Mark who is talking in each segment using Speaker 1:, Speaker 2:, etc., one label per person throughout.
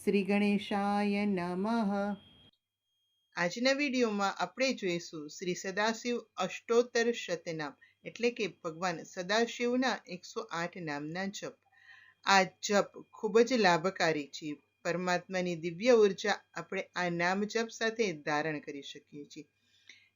Speaker 1: શ્રી ગણેશાય નમઃ.
Speaker 2: આજના વિડીયોમાં આપણે જોઈશું શ્રી સદાશિવ અષ્ટોત્તર શતનામ એટલે કે ભગવાન સદાશિવના 108 નામના જપ. આ જપ ખૂબ જ લાભકારી છે. પરમાત્માની દિવ્ય ઉર્જા આપણે આ નામ જપ સાથે ધારણ કરી શકીએ છીએ.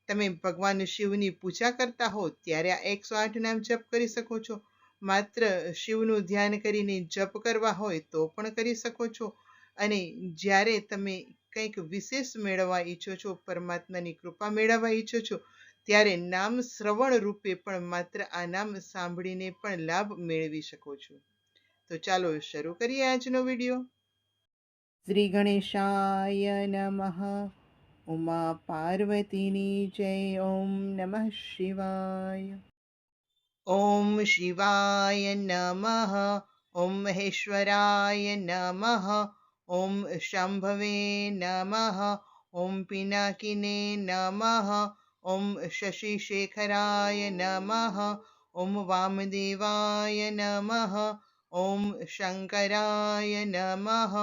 Speaker 2: તમે ભગવાન શિવની પૂજા કરતા હો ત્યારે આ 108 નામ જપ કરી શકો છો. માત્ર શિવનું ધ્યાન કરીને જપ કરવા હોય તો પણ કરી શકો છો. અને જ્યારે તમે કંઈક વિશેષ મેળવવા ઈચ્છો છો, પરમાત્માની કૃપા મેળવવા ઈચ્છો છો, ત્યારે નામ શ્રવણ રૂપે પણ માત્ર આ નામ સાંભળીને પણ લાભ મેળવી શકો છો. તો ચાલો શરૂ કરીએ આજનો વિડીયો.
Speaker 1: શ્રી ગણેશાય નમઃ. ઉમા પાર્વતીની જય. ઓમ નમઃ શિવાય.
Speaker 2: ઓમ શિવાય નમઃ. ઓમ મહેશ્વરાય નમઃ. ઓમ શંભવે નમઃ. ઓમ પિનાકિને નમઃ. ઓમ શશિશેખરાય નમઃ. ઓમ વામદેવાય નમઃ. ઓમ શંકરાય નમઃ.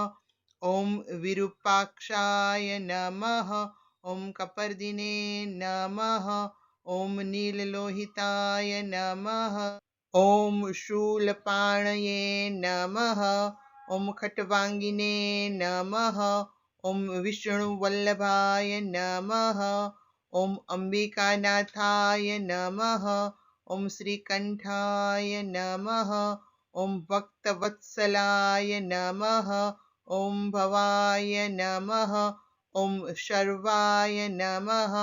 Speaker 2: ઓમ વિરૂપાક્ષાય નમઃ. ઓમ કપર્દિને નમઃ. ઓમ નીલલોહિતાય નમઃ. ઓમ શૂલપાણયે નમઃ. ઓમ ખટ્વાંગિને નમઃ. ઓમ વિષ્ણુવલ્લભાય નમઃ. ઓમ અંબિકાનાથાય નમઃ. ઓમ શ્રીકંઠાય નમઃ. ઓમ ભક્તવત્સલાય નમઃ. ઓમ ભવાય નમઃ. ઓમ શર્વાય નમઃ.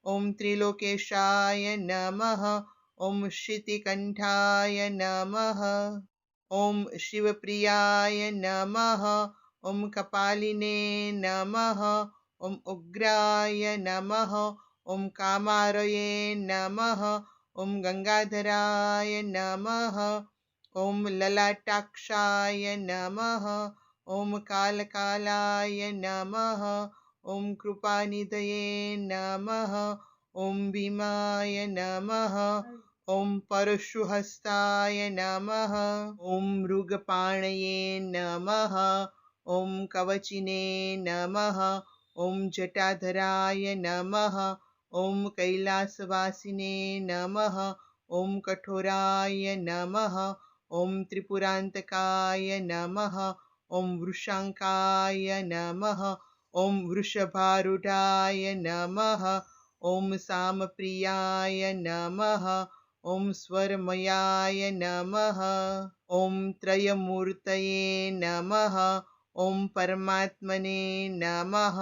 Speaker 2: ઓમ ત્રિલોકેશાય નમઃ. ઓમ શિતિકંઠાય નમઃ. ઓમ શિવપ્રિયાય નમઃ. ઓમ કપાલિને નમઃ. ઓમ ઉગ્રાય નમઃ. ઓમ કામારયે નમઃ. ઓમ ગંગાધરાય નમઃ. ઓમ લલાટાક્ષાય નમઃ. ઓમ કાલકાલાય નમઃ. ઓમ કૃપાનિધયે નમઃ. ઓમ ભીમાય નમઃ. ઓમ પરશુહસ્તાય નમઃ. ઓમ મૃગપાણયે નમઃ. ઓમ કવચિને નમઃ. ઓમ જટાધરાય નમઃ. ઓમ કૈલાસવાસિને નમઃ. ઓમ કઠોરાય નમઃ. ઓમ ત્રિપુરાંતકાય નમઃ. ઓમ વૃષાંકાય નમઃ. ઓમ વૃષભારૂઢાય નમઃ. ઓમ સામપ્રિયાય નમઃ. ઓમ સ્વરમયાય નમઃ. ઓમ ત્રયમૂર્તયે નમઃ. ઓમ પરમાત્મને નમઃ.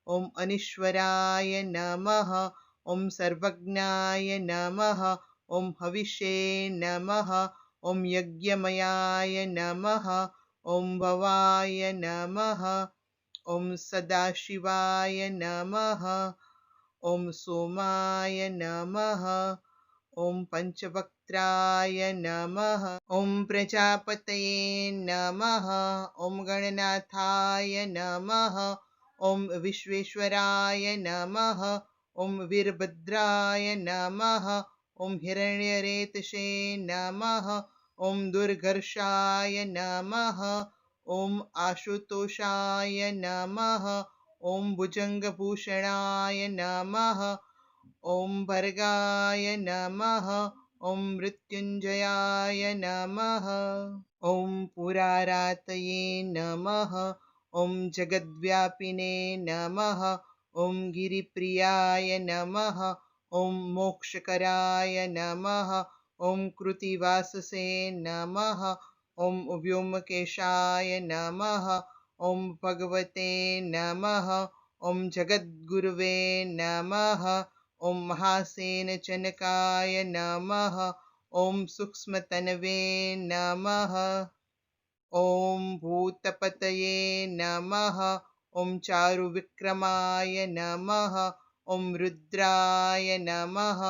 Speaker 2: ઓમ અનીશ્વરાય નમઃ. ઓમ સર્વજ્ઞાય નમઃ. ઓમ હવિષે નમઃ. ઓમ યજ્ઞમયાય નમઃ. ઓમ ભવાય નમઃ. ઓમ સદાશિવાય નમઃ. ઓમ સોમાય નમઃ. ઓમ પંચવક્ત્રાય નમઃ. ઓમ પ્રજાપતયે નમઃ. ઓમ ગણનાથાય નમઃ. ઓમ વિશ્વેશ્વરાય નમઃ. ઓમ વીરભદ્રાય નમઃ. ઓમ હિરણ્યરેતસે નમઃ. ઓમ દુર્ઘર્ષાય નમઃ. ઓમ આશુતોષાય નમઃ. ઓમ ભુજંગભૂષણાય નમઃ. ઓમ ભર્ગાય નમઃ. ઓમ મૃત્યુંજયાય નમઃ. ઓમ પુરારાતયે નમઃ. ઓમ જગદ્વ્યાપિને નમઃ. ઓમ ગિરિપ્રિયાય નમઃ. ઓમ મોક્ષકરાય નમઃ. ઓમ કૃતિવાસસે નમઃ. ઓમ વ્યોમકેશાય નમઃ. ઓમ ભગવતે નમઃ. ઓમ જગદ્ગુરવે નમઃ. ઓમ મહાસેનજનકાય નમઃ. ઓમ સૂક્ષ્મતનવે નમઃ. ઓમ ભૂતપતયે નમઃ. ઓમ ચારુવિક્રમાય નમઃ. ઓમ રુદ્રાય નમઃ.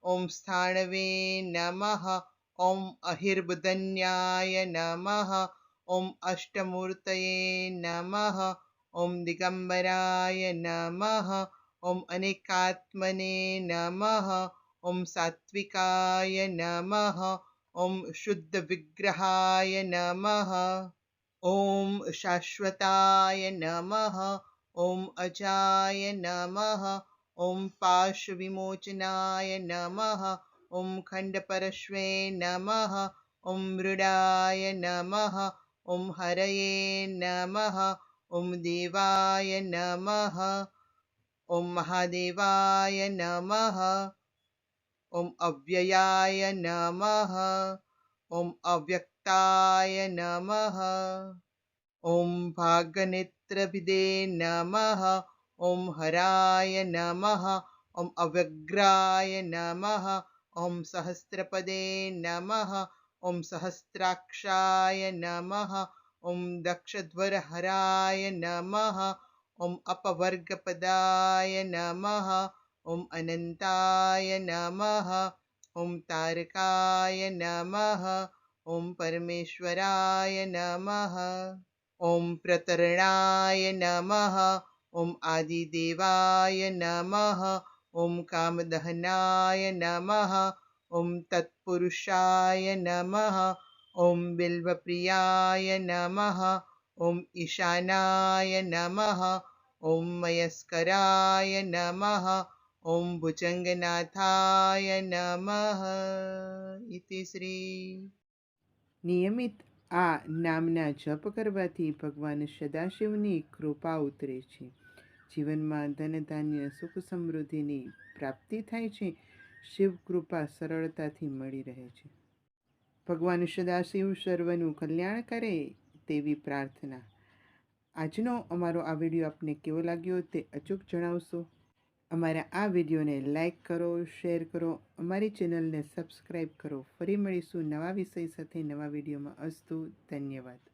Speaker 2: ઓમ સ્થાણવે નમઃ. ઓમ અહિર્બુધન્યાય નમઃ. ઓમ અષ્ટમૂર્તયે નમઃ. ઓમ દિગંબરાય નમઃ. ઓમ અનેકાત્મને નમઃ. ઓમ સાત્વિકાય નમઃ. ઓમ શુદ્ધ વિગ્રહાય નમઃ. ॐ शाश्वताय नमः। ॐ अजाय नमः। ॐ पाशविमोचनाय नमः। ॐ खण्डपरश्वे नमः। ॐ मृडाय नमः। ॐ हरये नमः। ॐ देवाय नमः। ॐ महादेवाय नमः। ॐ अव्ययाय नमः। ॐ अव्यक्ताय नमः। ॐ भागनेत्रभिदे नमः। ॐ हराय नमः। ॐ अव्यग्राय नमः। ॐ सहस्रपदे नमः। ॐ सहस्राक्षाय नमः। ॐ दक्षध्वरहराय नमः। ॐ अपवर्गपदाय नमः। ॐ अनन्ताय नमः। ॐ तारकाय नमः। ॐ परमेश्वराय नमः। ॐ प्रतरणाय नमः। ॐ आदिदेवाय नमः। ॐ कामदहनाय नमः। ॐ तत्पुरुषाय नमः। ॐ बिल्वप्रियाय नमः। ॐ ईशानाय नमः। ॐ मयस्कराय नमः। ॐ भुजङ्गनाथाय नमः। इति श्री।
Speaker 1: નિયમિત આ નામના જપ કરવાથી ભગવાન સદાશિવની કૃપા ઉતરે છે. જીવનમાં ધન ધાન્ય સુખ સમૃદ્ધિની પ્રાપ્તિ થાય છે. શિવ કૃપા સરળતાથી મળી રહે છે. ભગવાન સદાશિવ સર્વનું કલ્યાણ કરે તેવી પ્રાર્થના. આજનો અમારો આ વિડીયો આપને કેવો લાગ્યો તે અચૂક જણાવશો. અમારા આ વિડીયોને લાઈક કરો, શેર કરો, અમારી ચેનલને સબસ્ક્રાઈબ કરો. ફરી મળીશું નવા વિષય સાથે નવા વિડીયોમાં. અસ્તુ. ધન્યવાદ.